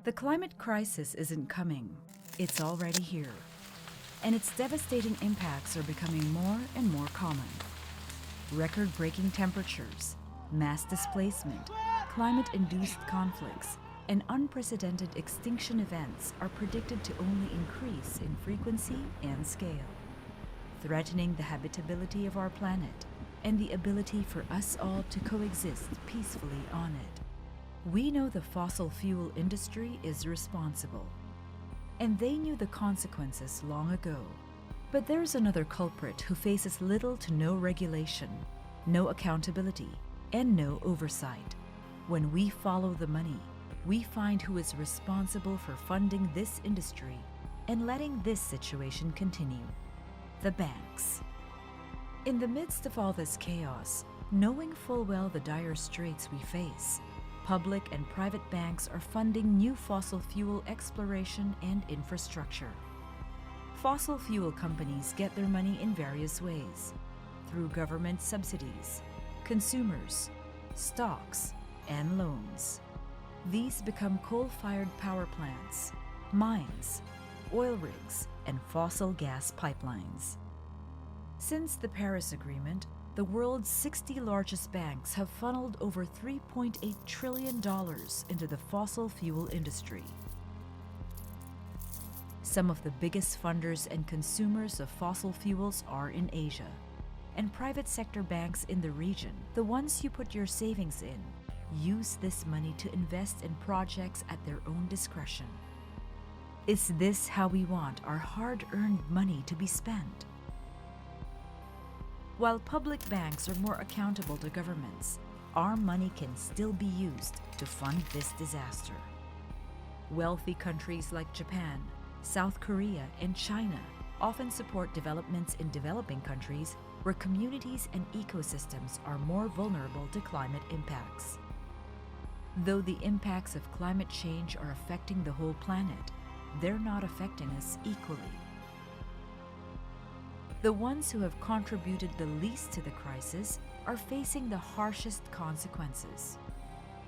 The climate crisis isn't coming, it's already here. And its devastating impacts are becoming more and more common. Record-breaking temperatures, mass displacement, climate-induced conflicts, and unprecedented extinction events are predicted to only increase in frequency and scale, threatening the habitability of our planet and the ability for us all to coexist peacefully on it. We know the fossil fuel industry is responsible, and they knew the consequences long ago. But there's another culprit who faces little to no regulation, no accountability, and no oversight. When we follow the money, we find who is responsible for funding this industry and letting this situation continue: the banks. In the midst of all this chaos, knowing full well the dire straits we face, public and private banks are funding new fossil fuel exploration and infrastructure. Fossil fuel companies get their money in various ways: through government subsidies, consumers, stocks, and loans. These become coal-fired power plants, mines, oil rigs, and fossil gas pipelines. Since the Paris Agreement, the world's 60 largest banks have funneled over $3.8 trillion into the fossil fuel industry. Some of the biggest funders and consumers of fossil fuels are in Asia, and private sector banks in the region, the ones you put your savings in, use this money to invest in projects at their own discretion. Is this how we want our hard-earned money to be spent? While public banks are more accountable to governments, our money can still be used to fund this disaster. Wealthy countries like Japan, South Korea, and China often support developments in developing countries where communities and ecosystems are more vulnerable to climate impacts. Though the impacts of climate change are affecting the whole planet, they're not affecting us equally. The ones who have contributed the least to the crisis are facing the harshest consequences.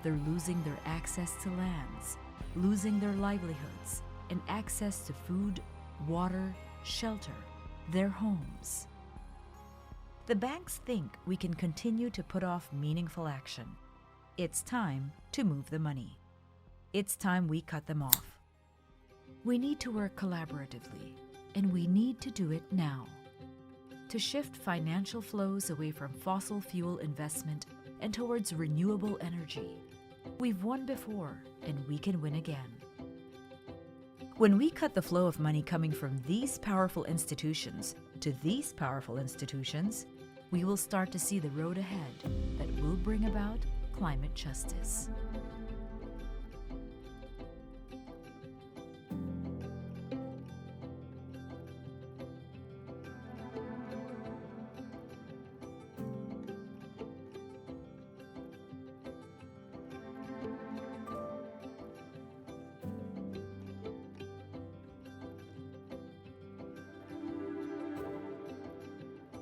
They're losing their access to lands, losing their livelihoods, and access to food, water, shelter, their homes. The banks think we can continue to put off meaningful action. It's time to move the money. It's time we cut them off. We need to work collaboratively, and we need to do it now. To shift financial flows away from fossil fuel investment and towards renewable energy. We've won before, and we can win again. When we cut the flow of money coming from these powerful institutions to these powerful institutions, we will start to see the road ahead that will bring about climate justice.